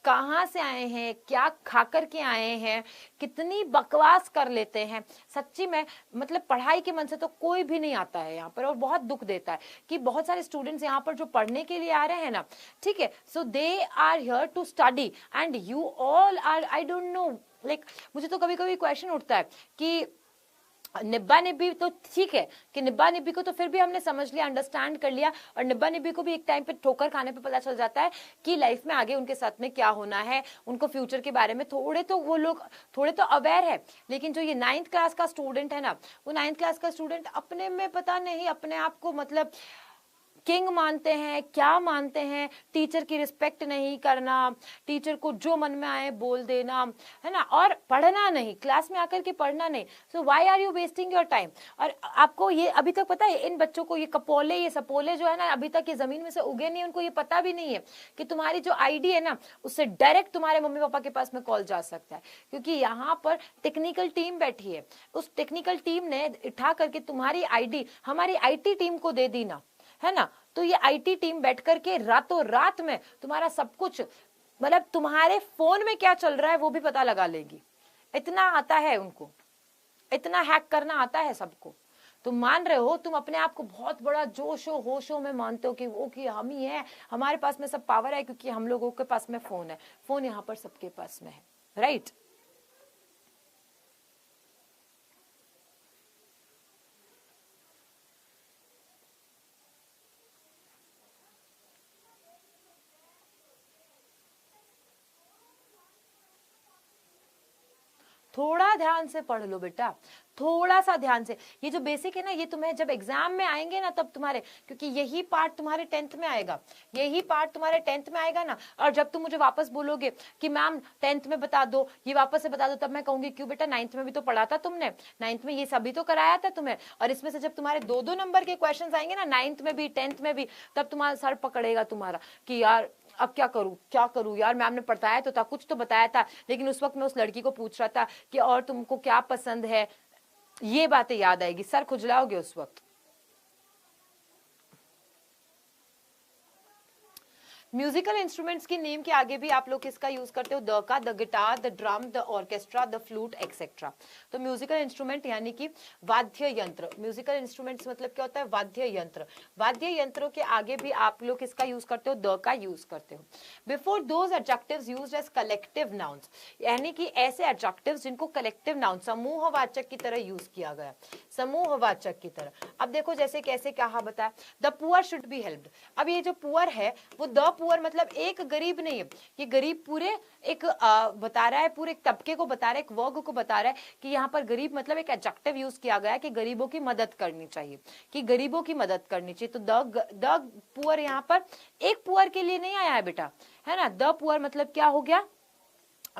कहां से आए हैं, क्या खा करके आए हैं, कितनी बकवास कर लेते हैं सच्ची में। मतलब पढ़ाई के मन से तो कोई भी नहीं आता है यहाँ पर, और बहुत दुख देता है कि बहुत सारे स्टूडेंट्स यहाँ पर जो पढ़ने के लिए आ रहे हैं ना, ठीक है, so they are here to study and you all are, I don't know, like मुझे तो कभी कभी क्वेश्चन उठता है कि निब्बा निब्बी तो ठीक है कि निब्बा निब्बी को तो फिर भी हमने समझ लिया, अंडरस्टैंड कर लिया, और निब्बा निब्बी को भी एक टाइम पे ठोकर खाने पे पता चल जाता है कि लाइफ में आगे उनके साथ में क्या होना है, उनको फ्यूचर के बारे में थोड़े तो वो लोग थोड़े तो अवेयर है। लेकिन जो ये 9th क्लास का स्टूडेंट है ना, वो 9th क्लास का स्टूडेंट अपने में पता नहीं, अपने आप को मतलब किंग मानते हैं, क्या मानते हैं, टीचर की रिस्पेक्ट नहीं करना, टीचर को जो मन में आए बोल देना, है ना, और पढ़ना नहीं, क्लास में आकर के पढ़ना नहीं। So why are you wasting your time. और आपको ये अभी तक पता है, इन बच्चों को ये कपोले, ये सपोले जो है ना, अभी तक ये जमीन में से उगे नहीं, उनको ये पता भी नहीं है कि तुम्हारी जो आईडी है ना, उससे डायरेक्ट तुम्हारे मम्मी पापा के पास में कॉल जा सकता है, क्योंकि यहाँ पर टेक्निकल टीम बैठी है। उस टेक्निकल टीम ने उठा करके तुम्हारी आईडी हमारी आईटी टीम को दे दी ना, है ना। तो ये आईटी टीम बैठ करके रातों रात में तुम्हारा सब कुछ, मतलब तुम्हारे फोन में क्या चल रहा है वो भी पता लगा लेगी। इतना आता है उनको, इतना हैक करना आता है सबको। तुम मान रहे हो, तुम अपने आप को बहुत बड़ा जोशो होशो में मानते हो कि वो कि हम ही है, हमारे पास में सब पावर है, क्योंकि हम लोगों के पास में फोन है। फोन यहाँ पर सबके पास में है, राइट। थोड़ा ध्यान से पढ़ लो बेटा, थोड़ा सा ध्यान से। ये जो बेसिक है ना, ये तुम्हें जब एग्जाम में आएंगे ना तब तुम्हारे, क्योंकि यही पार्ट तुम्हारे 10th में आएगा, यही पार्ट तुम्हारे 10th में आएगा ना। और जब तुम मुझे वापस बोलोगे कि मैम 10th में बता दो, ये वापस से बता दो, तब मैं कहूंगी क्यों बेटा, 9th में भी तो पढ़ा था तुमने, 9th में ये सभी तो कराया था तुम्हें। और इसमें से जब तुम्हारे 2-2 नंबर के क्वेश्चन आएंगे ना, 9th में भी 10th में भी, तब तुम्हारा सर पकड़ेगा तुम्हारा कि यार अब क्या करूं, क्या करूं यार, मैम ने बताया तो था, कुछ तो बताया था, लेकिन उस वक्त मैं उस लड़की को पूछ रहा था कि और तुमको क्या पसंद है, ये बातें याद आएगी, सर खुजलाओगे उस वक्त। म्यूजिकल इंस्ट्रूमेंट्स की नेम के आगे भी आप लोग किसका यूज करते हो, द का, the guitar, the drum, the orchestra, the flute, etcetera. तो म्यूजिकल इंस्ट्रूमेंट यानी कि वाद्य यंत्र। म्यूजिकल इंस्ट्रूमेंट्स मतलब क्या होता है, वाद्य यंत्र। वाद्य यंत्रों के आगे भी आप लोग किसका यूज करते हो, द का यूज करते हो। Before those adjectives used as collective nouns, यानी कि ऐसे एडजेक्टिव्स जिनको कलेक्टिव नाउन, समूहवाचक की तरह यूज किया गया, समूहवाचक की तरह। अब देखो जैसे कैसे कहा बताया, the poor should be helped. अब ये जो पुअर है वो द पुअर मतलब एक गरीब नहीं है, ये गरीब पूरे एक बता रहा है, पूरे एक तबके को बता रहा है, एक वर्ग को बता रहा है कि यहाँ पर गरीब मतलब एक एडजेक्टिव यूज किया गया है कि गरीबों की मदद करनी चाहिए, कि गरीबों की मदद करनी चाहिए। तो द पुअर यहाँ पर एक पुअर के लिए नहीं आया है बेटा, है ना। द पुअर मतलब क्या हो गया,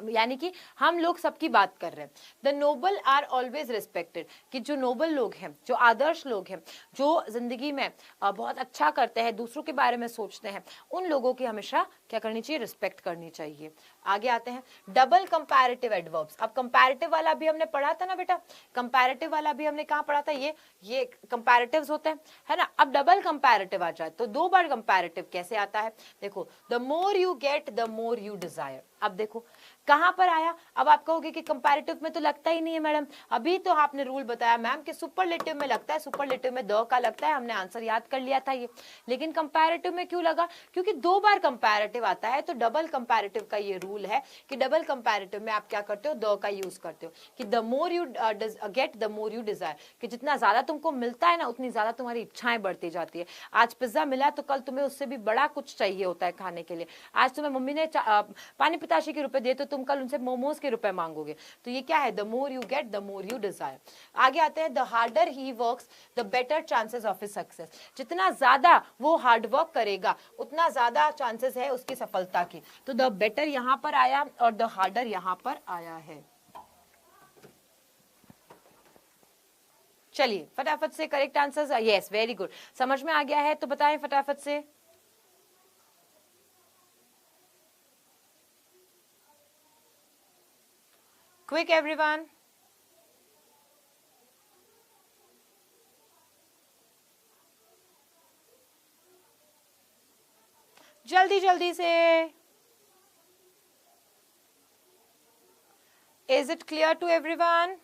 यानी कि हम लोग सबकी बात कर रहे हैं। The noble are always respected, कि जो नोबल लोग हैं, जो आदर्श लोग हैं, जो जिंदगी में बहुत अच्छा करते हैं, दूसरों के बारे में सोचते हैं, उन लोगों की हमेशा क्या करनी चाहिए, रिस्पेक्ट करनी चाहिए। आगे आते हैं डबल कंपैरेटिव एडवर्ब्स। अब कंपैरेटिव वाला भी हमने पढ़ा था ना बेटा, कंपैरेटिव वाला भी हमने कहाँ पढ़ा था, ये कंपैरेटिव्स होते हैं, है ना। अब डबल कंपैरेटिव आ जाए तो 2 बार कंपैरेटिव कैसे आता है, देखो, the more you get the more you desire. अब देखो कहां पर आया, अब आप कहोगे कि कंपैरेटिव में तो लगता ही नहीं है मैडम, अभी तो आपने रूल बताया मैम कि सुपरलेटिव में लगता है, सुपरलेटिव में द का लगता है, हमने आंसर याद कर लिया था ये। लेकिन कंपैरेटिव में क्यों लगा, क्योंकि 2 बार कंपैरेटिव आता है। तो डबल कंपैरेटिव का ये रूल है कि डबल कंपैरेटिव में आप क्या करते हो, द का यूज करते हो, कि the more you get the more you desire, कि जितना ज्यादा तुमको मिलता है ना, उतनी ज्यादा तुम्हारी इच्छाएं बढ़ती जाती है। आज पिज्जा मिला तो कल तुम्हें उससे भी बड़ा कुछ चाहिए होता है खाने के लिए। आज तुम्हें मम्मी ने पानी पिताशी के रुपए दिए तो तुम कल उनसे मोमोज के रुपए मांगोगे। तो ये क्या है, the more you get the more you desire. आगे आते हैं, the harder he works the better chances of his success. जितना ज्यादा वो हार्ड वर्क करेगा उतना ज्यादा चांसेस है उसकी सफलता की। तो द बेटर यहां पर आया और द हार्डर यहां पर आया है। चलिए फटाफट से correct answer, yes very good, समझ में आ गया है तो बताएं फटाफट से। क्विक एवरीवन, जल्दी जल्दी से। Is it clear to everyone?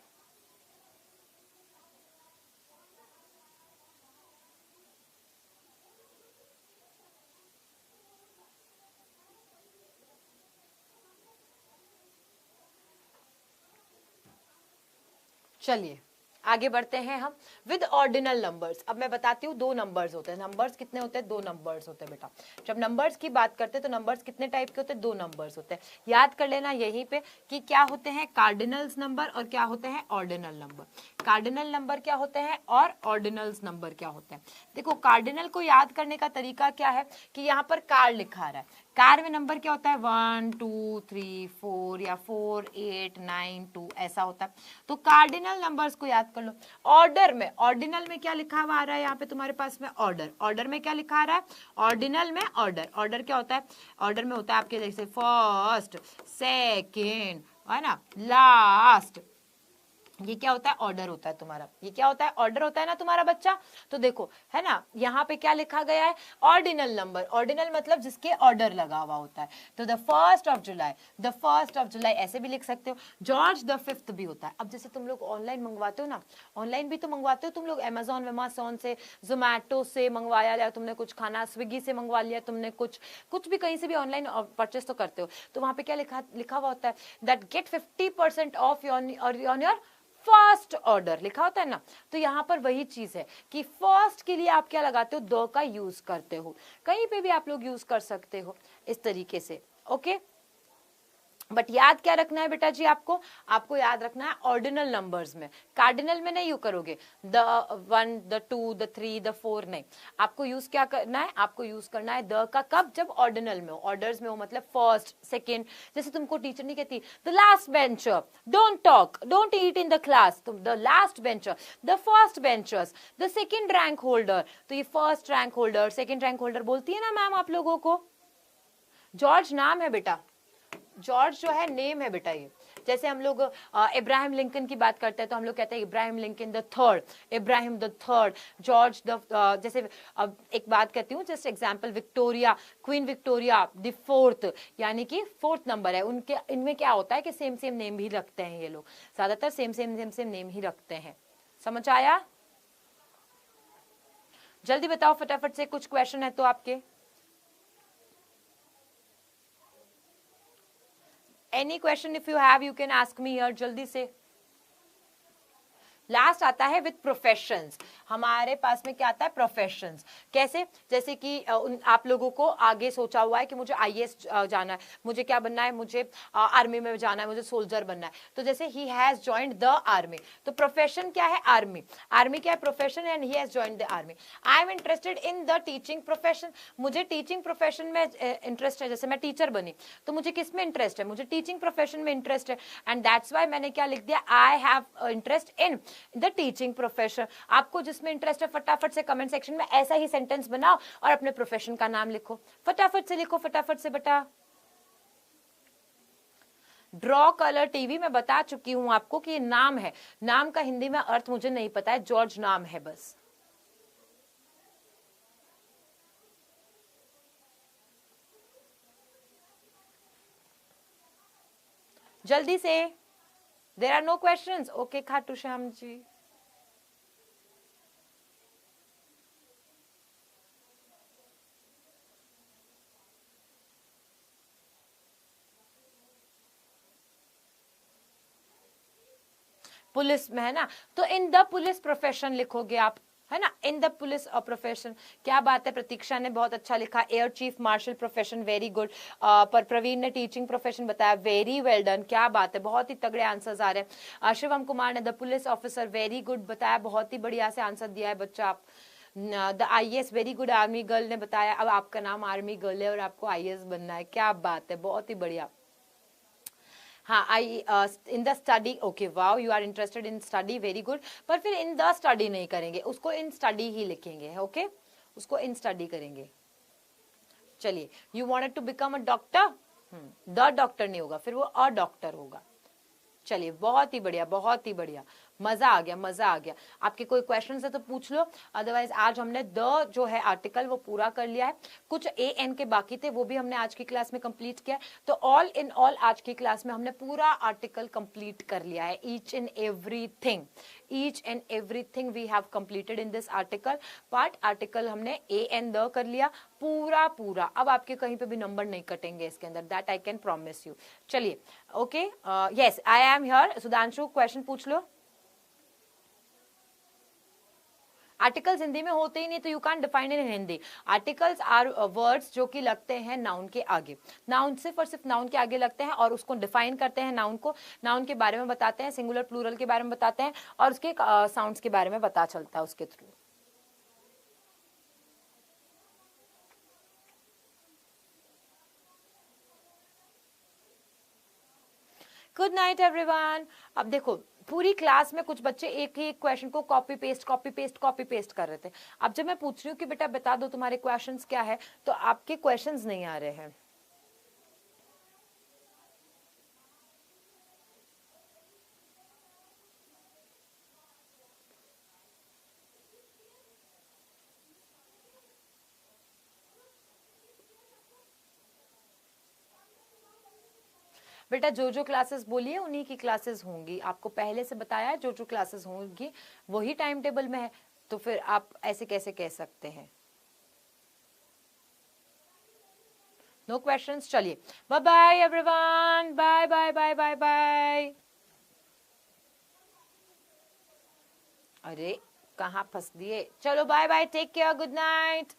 चलिए आगे बढ़ते हैं हम विद ऑर्डिनल नंबर्स। अब मैं बताती हूँ, दो नंबर्स होते हैं। नंबर्स कितने होते हैं? दो नंबर्स होते हैं बेटा। जब नंबर्स की बात करते हैं तो नंबर्स कितने टाइप के होते हैं? दो नंबर्स होते हैं। याद कर लेना यहीं पे कि क्या होते हैं कार्डिनल्स नंबर और क्या होते हैं ऑर्डिनल नंबर। कार्डिनल नंबर क्या होते हैं और ऑर्डिनल्स नंबर क्या होते हैं। देखो कार्डिनल को याद करने का तरीका क्या है कि यहाँ पर कार लिखा आ रहा है, कार में नंबर क्या होता है 1 2 3 4 या 4 8 9 2 ऐसा होता है। तो कार्डिनल नंबर्स को याद कर लो। ऑर्डर में, ऑर्डिनल में क्या लिखा हुआ आ रहा है यहाँ पे तुम्हारे पास में ऑर्डर। ऑर्डर में क्या लिखा आ रहा है? ऑर्डिनल में ऑर्डर। ऑर्डर क्या होता है? ऑर्डर में होता है आपके जैसे फर्स्ट, सेकेंड, है ना, लास्ट। ये क्या होता है? ऑर्डर होता है तुम्हारा। ये क्या होता है? ऑर्डर होता है ना तुम्हारा बच्चा। तो देखो है ना, यहाँ पे क्या लिखा गया है? Ordinal number. ऑर्डिनल मतलब जिसके ऑर्डर लगा हुआ होता है। तो the 1st of July, the 1st of July ऐसे भी लिख सकते हो। जॉर्ज द 5th भी होता है। अब जैसे तुम लोग ऑनलाइन मंगवाते हो ना, ऑनलाइन भी तो मंगवाते हो तुम लोग, अमेजोन वेमाजोन से, जोमैटो से मंगवाया, या तुमने कुछ खाना स्विगी से मंगवा लिया, तुमने कुछ भी कहीं से भी ऑनलाइन परचेस तो करते हो। तो वहां पे क्या लिखा हुआ होता है? That get 50% of on your first order लिखा होता है ना। तो यहाँ पर वही चीज है कि फर्स्ट के लिए आप क्या लगाते हो? द का यूज करते हो। कहीं पे भी आप लोग यूज कर सकते हो इस तरीके से। ओके, बट याद क्या रखना है बेटा जी? आपको याद रखना है ऑर्डिनल नंबर्स में। कार्डिनल में नहीं यूज करोगे, द 1 द 2 द 3 द 4 नहीं। आपको यूज क्या करना है? आपको यूज करना है द का कब? जब ऑर्डिनल में हो, ऑर्डर्स में हो, मतलब फर्स्ट सेकेंड। जैसे तुमको टीचर नहीं कहती the last bencher don't talk don't eat in the class, तुम the last bencher, the first benchers, the second rank holder. तो ये first rank holder, second rank holder बोलती है ना मैम आप लोगों को। जॉर्ज नाम है बेटा, जॉर्ज जो है नेम है बेटा। ये जैसे हम लोग इब्राहिम लिंकन की बात करते हैं तो हम लोग कहते हैं Ibrahim Lincoln the third, Ibrahim the third, George the जैसे अब एक बात कहती हूँ just example, Victoria, queen Victoria the fourth, यानी कि फोर्थ नंबर है उनके। इनमें क्या होता है कि सेम सेम नेम भी रखते हैं ये लोग, ज्यादातर सेम सेम नेम ही रखते हैं। समझ आया? जल्दी बताओ फटाफट से, कुछ क्वेश्चन है तो आपके। Any question if you have, you can ask me here. जल्दी से। लास्ट आता है विद प्रोफेशंस। हमारे पास में क्या आता है? प्रोफेशंस। कैसे? जैसे कि आप लोगों को आगे सोचा हुआ है कि मुझे आईएएस जाना है, मुझे क्या बनना है? मुझे आर्मी में जाना है, मुझे सोल्जर बनना है। तो जैसे he has joined the army, तो प्रोफेशन क्या है? आर्मी। आर्मी क्या है? Profession, and he has joined the army. I am interested in the teaching profession, मुझे टीचिंग प्रोफेशन में इंटरेस्ट है। जैसे मैं टीचर बनी तो मुझे किस में इंटरेस्ट है? मुझे टीचिंग प्रोफेशन में इंटरेस्ट है, एंड दैट्स वाई मैंने क्या लिख दिया? I have interest in the teaching profession. आपको जिसमें इंटरेस्ट है फटाफट से कमेंट सेक्शन में ऐसा ही सेंटेंस बनाओ और अपने प्रोफेशन का नाम लिखो। फटाफट से लिखो, फटाफट से बेटा। ड्रॉ कलर टीवी में बता चुकी हूं आपको कि ये नाम है। नाम का हिंदी में अर्थ मुझे नहीं पता है, जॉर्ज नाम है बस। जल्दी से। There are no questions? Okay Khatu Shyam ji. Police में है ना, तो इन द पुलिस प्रोफेशन लिखोगे आप, है ना, इन द पुलिस प्रोफेशन। क्या बात है, प्रतीक्षा ने बहुत अच्छा लिखा। Air chief marshal profession, very good. पर प्रवीण ने टीचिंग प्रोफेशन बताया, वेरी वेल डन। क्या बात है, बहुत ही तगड़े आंसर्स आ रहे हैं। शिवम कुमार ने the police officer, very good बताया, बहुत ही बढ़िया से आंसर दिया है बच्चा आप। The IAS, very good. Army girl ने बताया, अब आपका नाम आर्मी गर्ल है और आपको आईएएस बनना है। क्या बात है, बहुत ही बढ़िया। हाँ, I in the study, okay wow, you are interested in study, very good. पर फिर इन द स्टडी नहीं करेंगे, उसको इन स्टडी ही लिखेंगे। ओके, उसको इन स्टडी करेंगे। चलिए, you wanted to become a doctor, the doctor नहीं होगा, फिर वो अ डॉक्टर होगा। चलिए, बहुत ही बढ़िया, बहुत ही बढ़िया, मजा आ गया, मजा आ गया। आपके कोई क्वेश्चन है तो पूछ लो, अदरवाइज आज हमने द जो है आर्टिकल वो पूरा कर लिया है। कुछ ए एन के बाकी थे, वो भी हमने आज की क्लास में कंप्लीट किया। तो ऑल इन ऑल आज की क्लास में हमने पूरा आर्टिकल कंप्लीट कर लिया है। Each and everything we have completed in this article part. Article हमने ए एन द कर लिया पूरा पूरा। अब आपके कहीं पे भी नंबर नहीं कटेंगे इसके अंदर, that I can promise you. चलिए, okay, yes I am here. Sudhanshu, question पूछ लो। आर्टिकल्स हिंदी में होते ही नहीं, तो you can define in Hindi. Articles are words जो कि लगते हैं नाउन के आगे, नाउन सिर्फ और सिर्फ नाउन के आगे लगते हैं और उसको डिफाइन करते हैं, नाउन को, नाउन के बारे में बताते हैं, सिंगुलर प्लूरल के बारे में बताते हैं और उसके साउंड्स के बारे में पता चलता है उसके थ्रू। Good night everyone. अब देखो पूरी क्लास में कुछ बच्चे एक ही एक क्वेश्चन को copy paste copy paste copy paste कर रहे थे। अब जब मैं पूछ रही हूँ कि बेटा बता दो तुम्हारे क्वेश्चंस क्या है, तो आपके क्वेश्चंस नहीं आ रहे हैं। बेटा जो जो क्लासेस बोली है उन्हीं की क्लासेस होंगी, आपको पहले से बताया है जो जो क्लासेस होंगी वही टाइम टेबल में है, तो फिर आप ऐसे कैसे कह सकते हैं। नो क्वेश्चंस, चलिए bye bye everyone, bye bye bye bye bye. अरे कहाँ फंस दिए, चलो bye bye, take care, good night.